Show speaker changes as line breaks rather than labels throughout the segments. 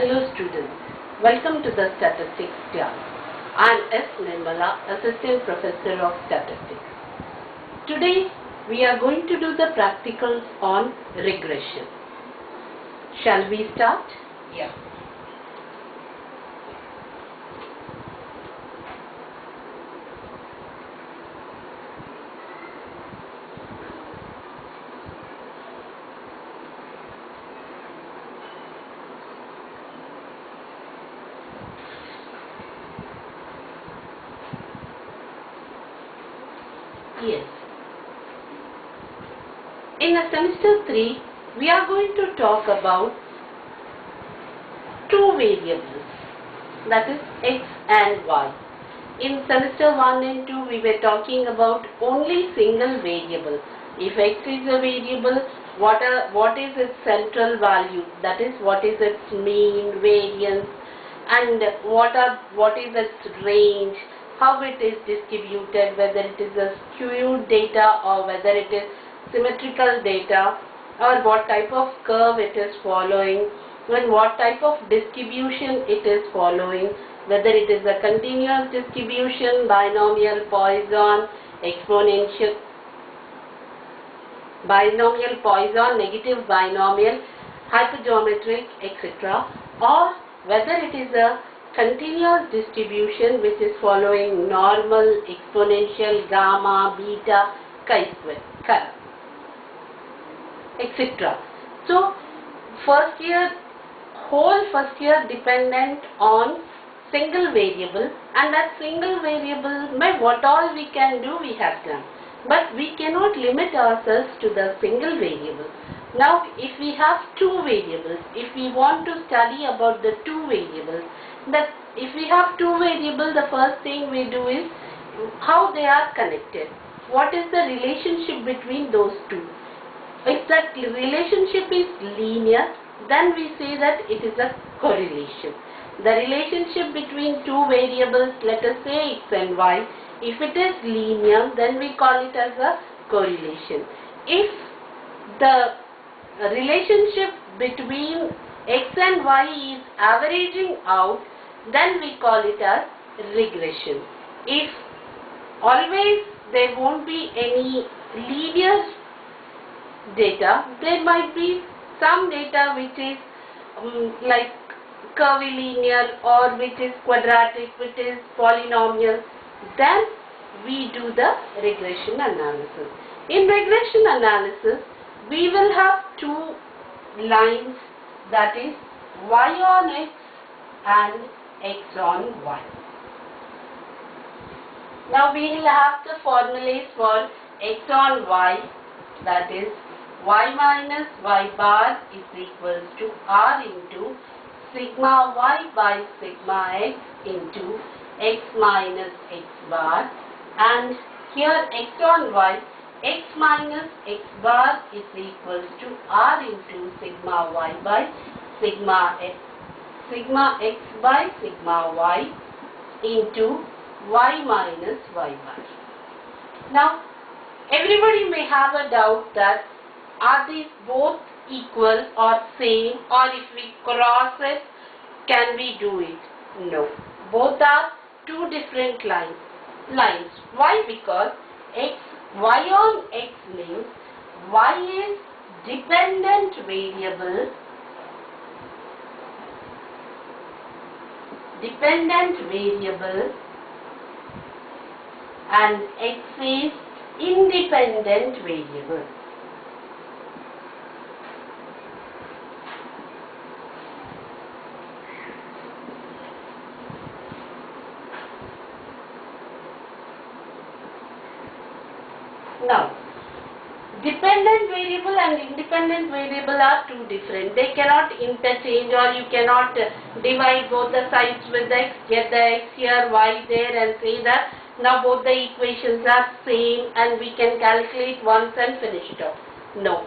Hello students, welcome to the statistics class. I am S. Nirmala, Assistant Professor of Statistics. Today we are going to do the practicals on regression. Shall we start?
Yeah.
Yes. In a semester 3, we are going to talk about two variables, that is x and y. In semester 1 and 2, we were talking about only single variable. If x is a variable, what is its central value, that is what is its mean, variance, and what is its range, how it is distributed, whether it is a skewed data or whether it is symmetrical data, or what type of curve it is following, and what type of distribution it is following, whether it is a continuous distribution, binomial, Poisson, exponential, negative binomial, hypergeometric, etc., or whether it is a continuous distribution which is following normal, exponential, gamma, beta, chi-square, etc. So, whole first year dependent on single variable, and that single variable, what all we can do we have done. But we cannot limit ourselves to the single variable. Now, if we have two variables, if we want to study about the two variables, if we have two variables, the first thing we do is how they are connected. What is the relationship between those two? If that relationship is linear, then we say that it is a correlation. The relationship between two variables, let us say x and y, if it is linear, then we call it as a correlation. If the relationship between x and y is averaging out, then we call it as regression. If always there won't be any linear data, there might be some data which is like curvilinear, or which is quadratic, which is polynomial, then we do the regression analysis. In regression analysis, we will have two lines, that is y on x and x on y. Now we will have the formulas for x on y, that is y minus y bar is equals to r into sigma y by sigma x into x minus x bar, and here x on y, x minus x bar is equals to r into sigma y by sigma x by sigma y into y minus y bar. Now, everybody may have a doubt that are these both equal or same, or if we cross it, can we do it? No. Both are two different lines. Why? Because y on x means y is dependent variable, and x is independent variable. Now, dependent variable and independent variable are two different. They cannot interchange, or you cannot divide both the sides with x, get the x here, y there, and say that now both the equations are same and we can calculate once and finish it off. No.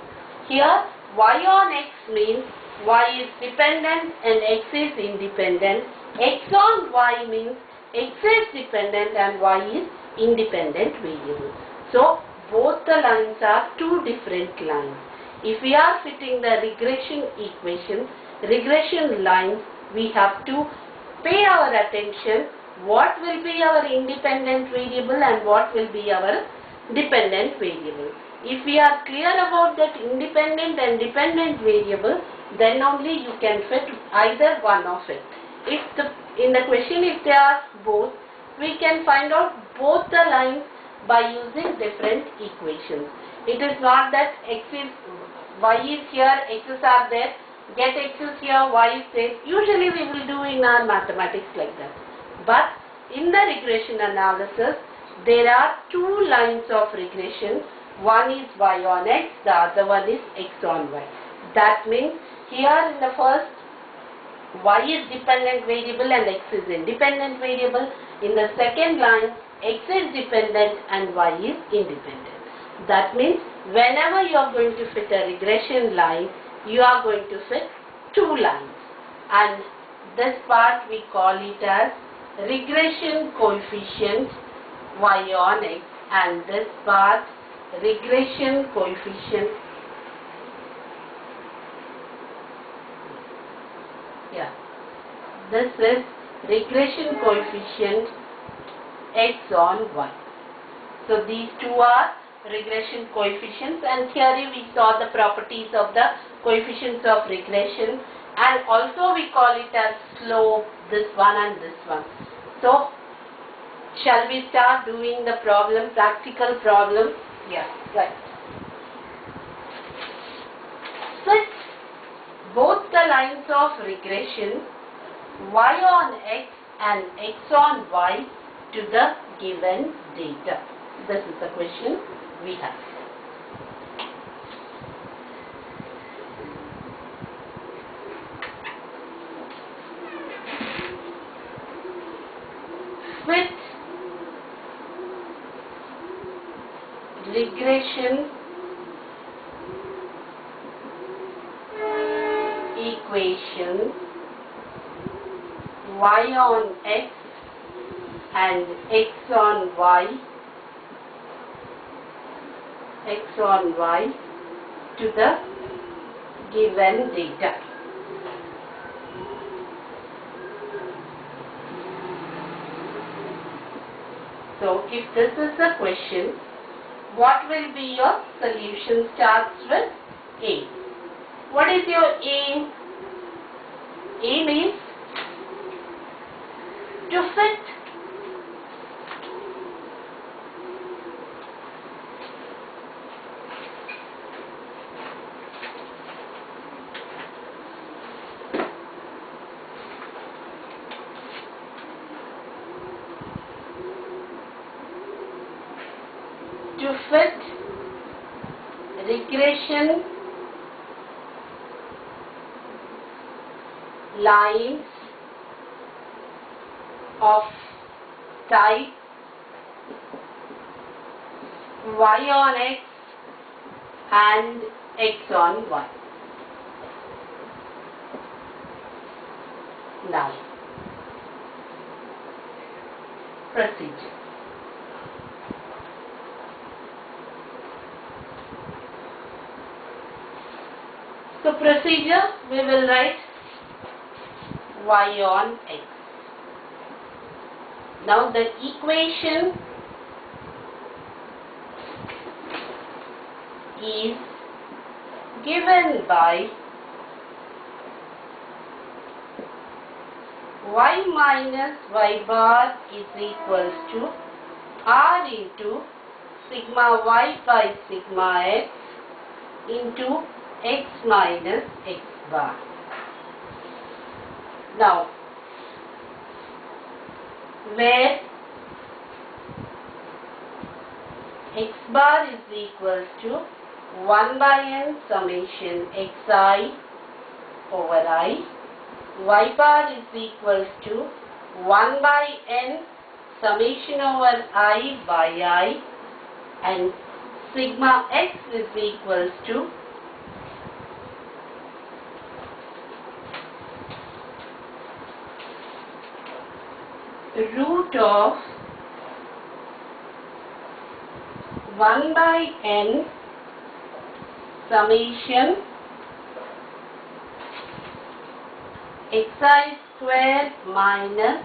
Here y on x means y is dependent and x is independent. X on y means x is dependent and y is independent variable. So, both the lines are two different lines. If we are fitting the regression equation, regression lines, we have to pay our attention what will be our independent variable and what will be our dependent variable. If we are clear about that independent and dependent variable, then only you can fit either one of it. If in the question if they ask both, we can find out both the lines by using different equations. It is not that y is here, x's are there, get x's here, y is there. Usually we will do in our mathematics like that. But in the regression analysis, there are two lines of regression. One is y on x, the other one is x on y. That means here in the first, y is dependent variable and x is independent variable. In the second line, x is dependent and y is independent. That means whenever you are going to fit a regression line, you are going to fit two lines. And this part we call it as regression coefficient y on x, and this part regression coefficient this is regression coefficient x on y. So these two are regression coefficients, and here we saw the properties of the coefficients of regression, and also we call it as slope, this one and this one. So shall we start doing the problem, practical problem? Yes, right. Fit both the lines of regression y on x and x on y to the given data. This is the question we have. Fit regression equation y on x and x on y to the given data. So if this is the question, what will be your solution? Starts with A. What is your aim? Aim is to fit regression lines of type y on x and x on y. Now, procedure. So procedure, we will write y on x. Now the equation is given by y minus y bar is equals to r into sigma y by sigma x into x minus x bar. Now, where x bar is equals to 1 by n summation xi over I, y bar is equals to 1 by n summation over I by I, and sigma x is equals to root of 1 by n summation xi square minus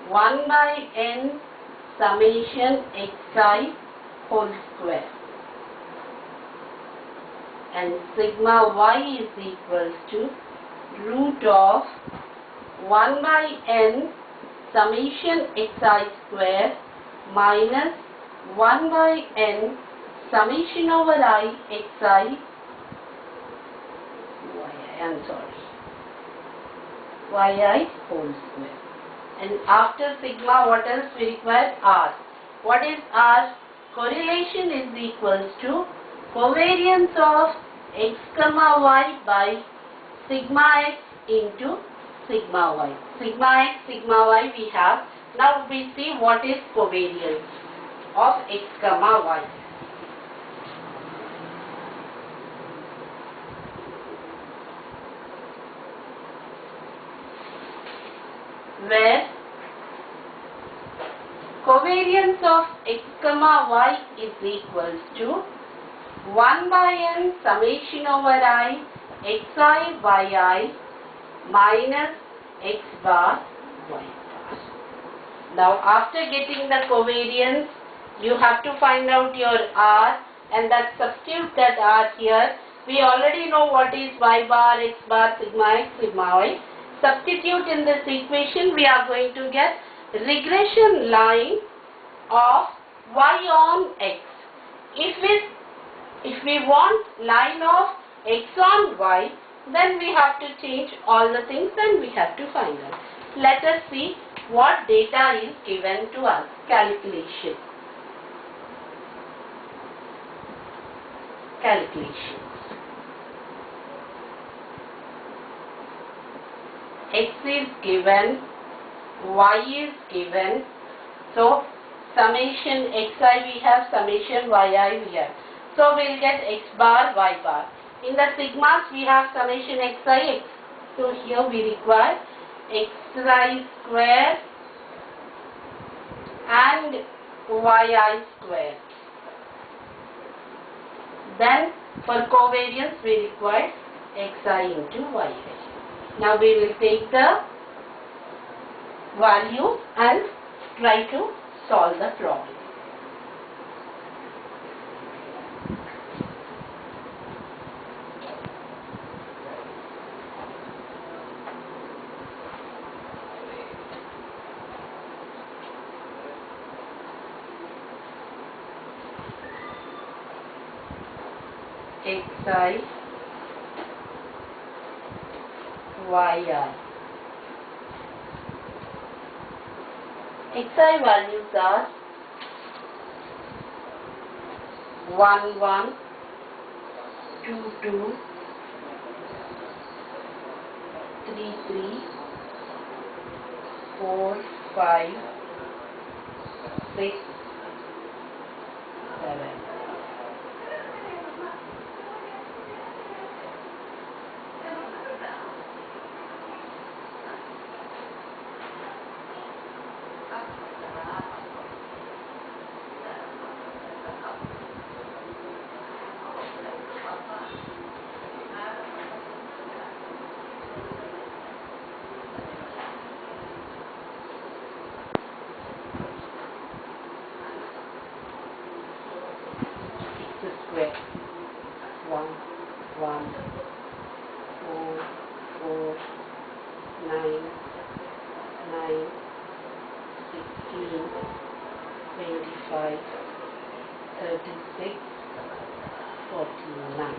1 by n summation xi whole square, and sigma y is equals to root of 1 by n summation xi square minus 1 by n summation over I xi yi whole square. And after sigma, what else we require? R. What is R? Correlation is equals to covariance of x comma y by sigma x into sigma y. Sigma x, sigma y we have. Now we see what is covariance of x comma y. Where covariance of x comma y is equals to 1 by n summation over I xi yi minus x bar y bar. Now after getting the covariance, you have to find out your R, and that substitute that R here. We already know what is y bar, x bar, sigma x, sigma y. Substitute in this equation, we are going to get regression line of y on x. If we want line of x on y, then we have to change all the things and we have to find out. Let us see what data is given to us. Calculations. X is given, y is given, so summation xi we have, summation yi we have. So we will get x bar, y bar. In the sigmas we have summation xi, x. So here we require xi square and yi square. Then for covariance we require xi into yi. Now we will take the value and try to solve the problem. Xi yi. Xi values are 1, 1, 2, 2, 3, 3, 4, 5, 6, 7. Square 1, 1, 4, 4, 9, 9, 16, 25, 36, 49.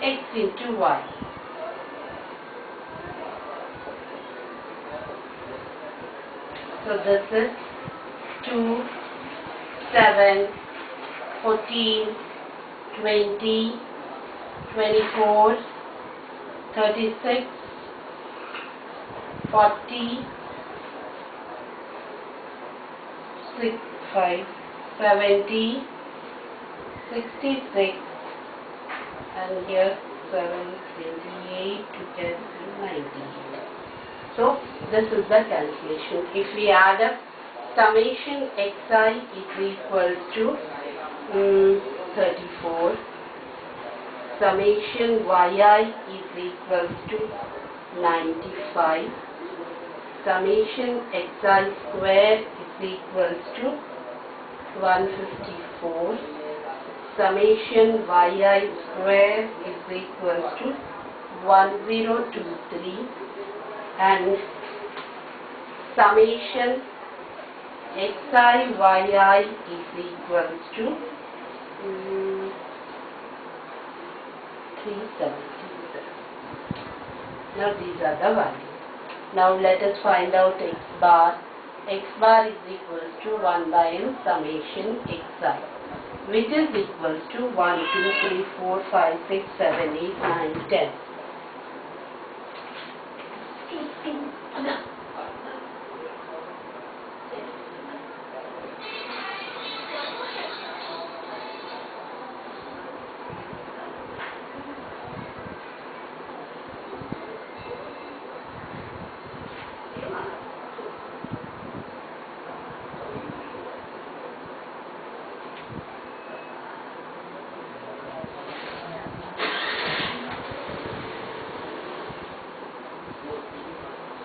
x into y. So this is 2, 7, 14, 20, 24, 36, 40, 5, 70, 66, and here 7, 28 to 10, 98. So this is the calculation. If we add up, summation xi is equal to 34. Summation yi is equal to 95. Summation xi square is equal to 154. Summation yi square is equal to 1023. And summation xi yi is equal to 377. Now these are the values. Now let us find out x bar. X bar is equal to 1 by n summation xi, which is equal to 1, 2, 3, 4, 5, 6, 7, 8, 9, 10.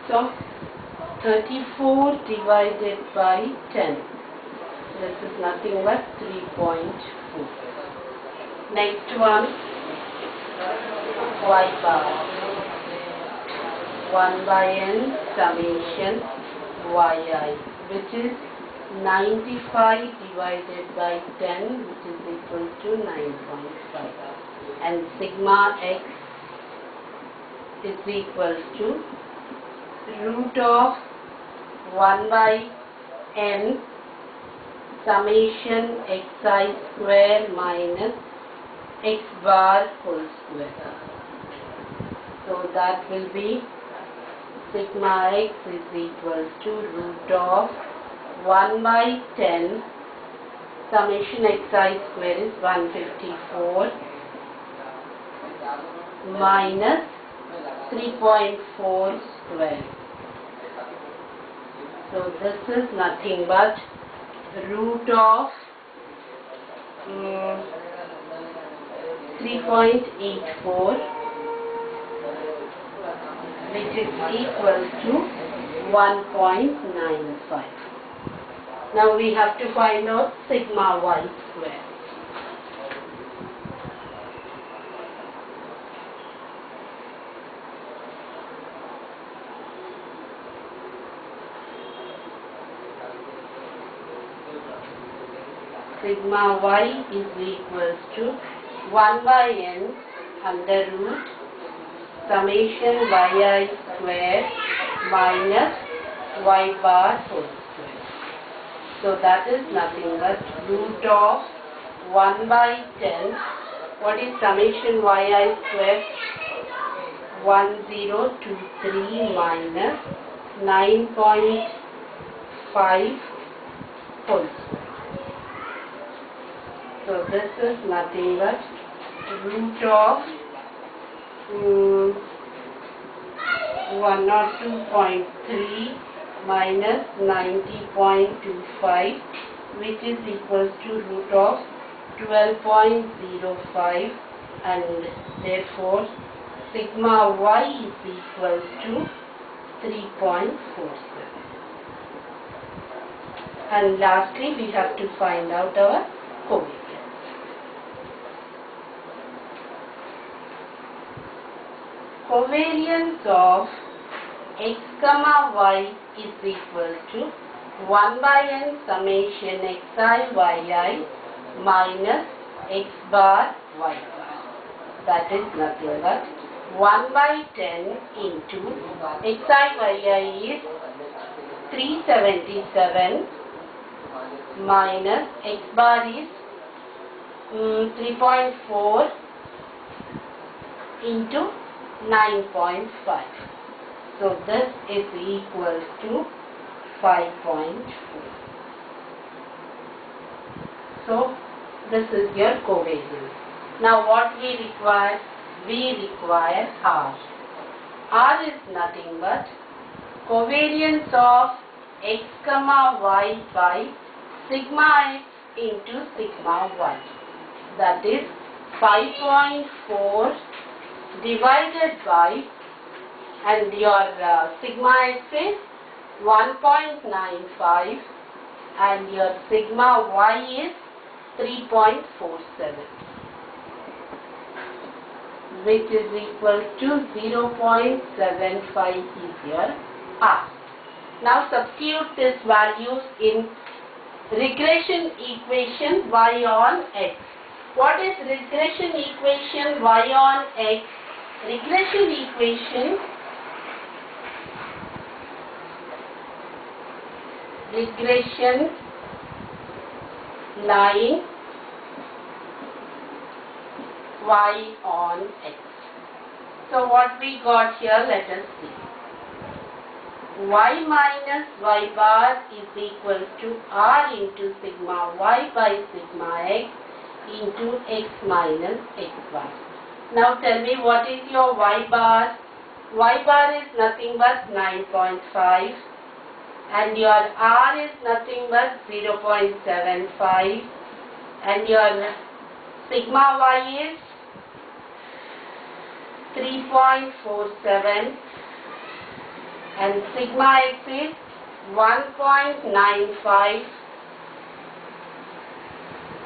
So 34 divided by 10. This is nothing but 3.4. Next one, y bar. 1 by n summation yi, which is 95 divided by 10, which is equal to 9.5. And sigma x is equal to root of 1 by n summation xi square minus x bar whole square. So that will be sigma x is equal to root of 1 by 10 summation xi square is 154 minus 3.4 square. So this is nothing but root of 3.84, which is equal to 1.95. Now we have to find out sigma y square. Sigma y is equal to 1 by n under root summation yi square minus y bar whole square. So that is nothing but root of 1 by 10. What is summation yi square? 1023 minus 9.5 whole square. So this is nothing but root of 102.3 minus 90.25, which is equals to root of 12.05, and therefore sigma y is equals to 3.47. And lastly we have to find out our covariance. Covariance of x comma y is equal to 1 by n summation xi yi minus x bar y bar. that is nothing but 1 by 10 into xi is 377 minus x bar is 3.4 into 9.5. So this is equal to 5.4. So this is your covariance. Now what we require? We require R. R is nothing but covariance of x comma y by sigma x into sigma y. That is 5.4 divided by, and your sigma x is 1.95 and your sigma y is 3.47, which is equal to 0.75 is your R. Now substitute these values in regression equation y on x. What is regression equation y on x? Regression equation line y on x. So what we got here, let us see. Y minus y bar is equal to R into sigma y by sigma x into x minus x bar. Now tell me, what is your y bar? Y bar is nothing but 9.5 and your R is nothing but 0.75 and your sigma y is 3.47 and sigma x is 1.95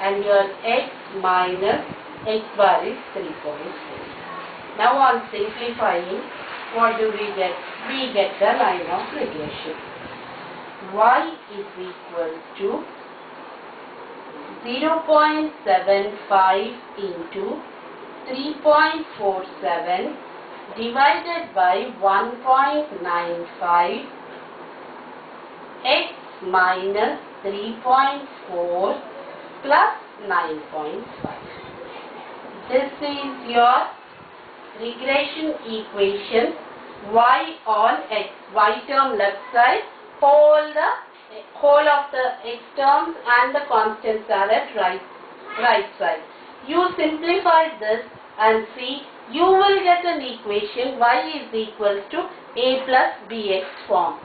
and your x minus x bar is 3.4. Now on simplifying, what do we get? We get the line of regression. Y is equal to 0.75 into 3.47 divided by 1.95 x minus 3.4 plus 9.5. This is your regression equation y on x. Y term left side, whole of the x terms and the constants are at right side. You simplify this and see, you will get an equation y is equal to a plus bx form.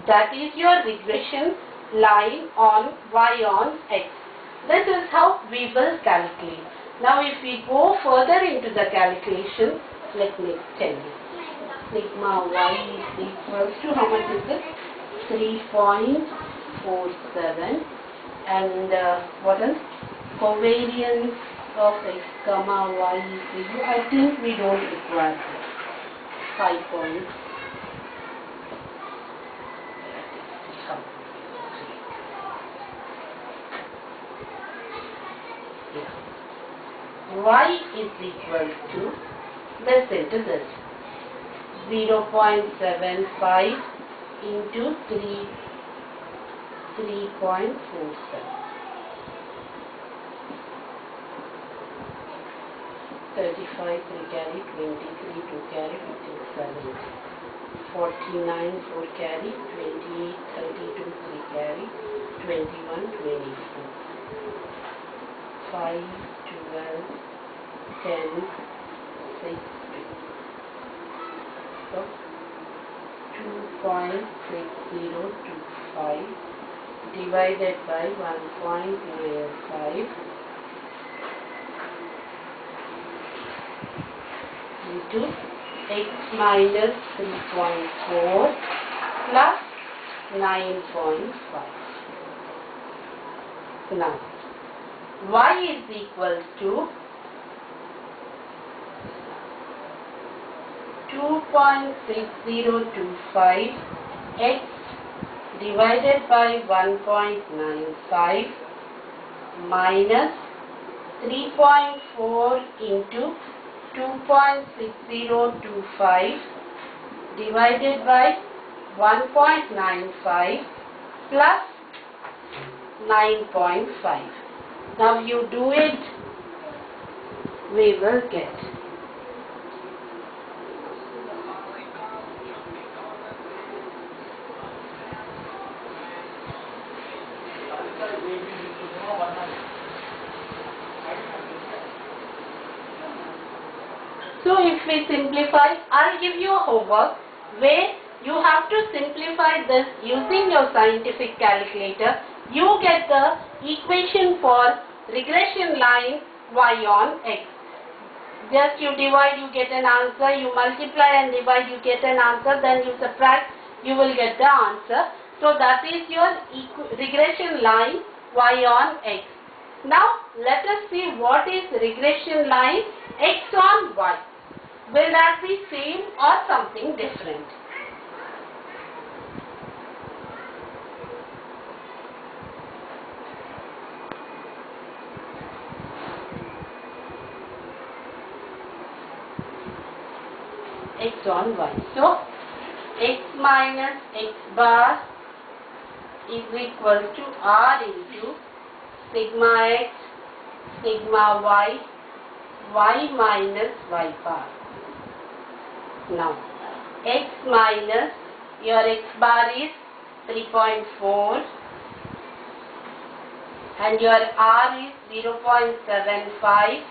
That is your regression line on y on x. This is how we will calculate. Now if we go further into the calculation, let me tell you. Sigma y is equal to, how much is it? 3.47 and what else? Covariance of x comma y is equal, I think we don't require this. 5 points. Y is equal to, listen to this, 0.75 into 3.47. 35 3 carry, 23 2 carry, 57, 49 4 carry, 28 32 3 carry, 21 24, 5 12 10 6 2. So 2.6025 divided by 1.95 into x minus 3.4 plus 9.5. Now, y is equal to 2.6025 x divided by 1.95 minus 3.4 into 2.6025 divided by 1.95 plus 9.5. Now you do it, we will get. So if we simplify, I'll give you a homework where you have to simplify this using your scientific calculator. You get the equation for regression line y on x. Just you divide, you get an answer. You multiply and divide, you get an answer. Then you subtract, you will get the answer. So that is your regression line y on x. Now let us see what is regression line x on y. Will that be same or something different? X on y. So x minus x bar is equal to r into sigma x, sigma y, y minus y bar. Now x minus your x bar is 3.4 and your r is 0.75,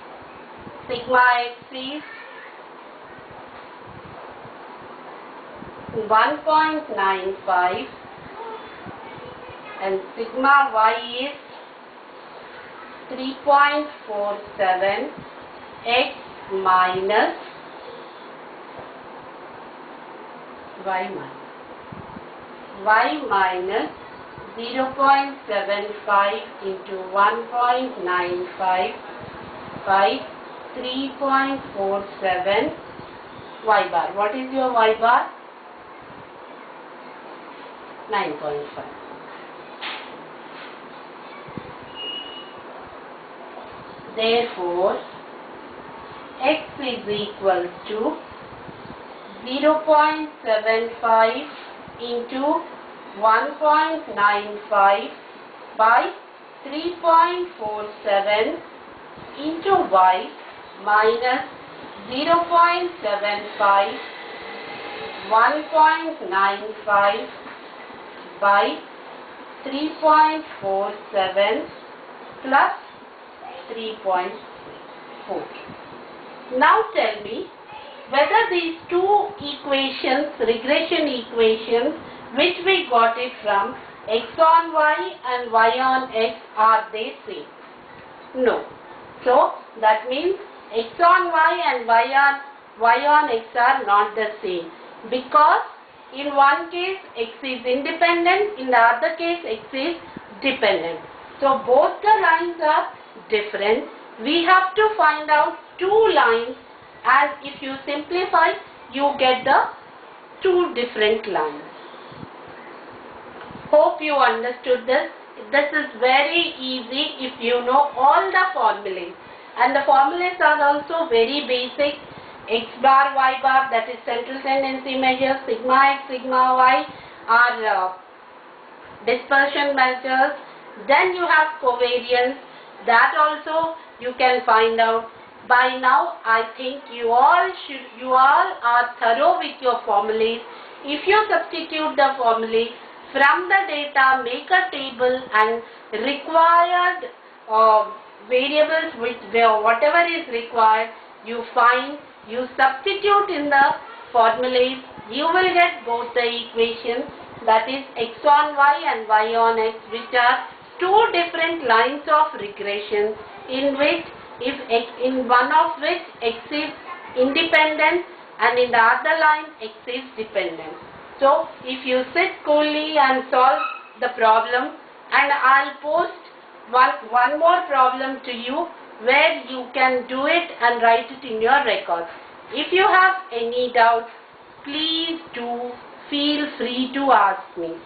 sigma x is 1.95 and sigma y is 3.47 x minus y minus 0.75 into 1.95 by 3.47 y bar. What is your y bar? 9.5. Therefore, x is equal to 0.75 into 1.95 by 3.47 into y minus 0.75 1.95 by 3.47 plus 3.4. Now tell me whether these two equations, regression equations, which we got it from x on y and y on x, are they same? No. So that means x on y and y on x are not the same, because in one case x is independent, in the other case x is dependent. So both the lines are different. We have to find out two lines, and if you simplify, you get the two different lines. Hope you understood this. This is very easy if you know all the formulas, and the formulas are also very basic. X bar, y bar, that is central tendency measure, sigma x, sigma y are dispersion measures. Then you have covariance, that also you can find out. By now I think you all are thorough with your formulas. If you substitute the formulae from the data, make a table and required variables, whatever is required, you find, you substitute in the formulas, you will get both the equations, that is x on y and y on x, which are two different lines of regression, in which in one of which x is independent and in the other line x is dependent. So if you sit coolly and solve the problem, and I'll post one more problem to you where you can do it and write it in your records. If you have any doubts, please do feel free to ask me.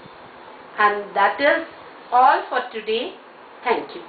And that is all for today. Thank you.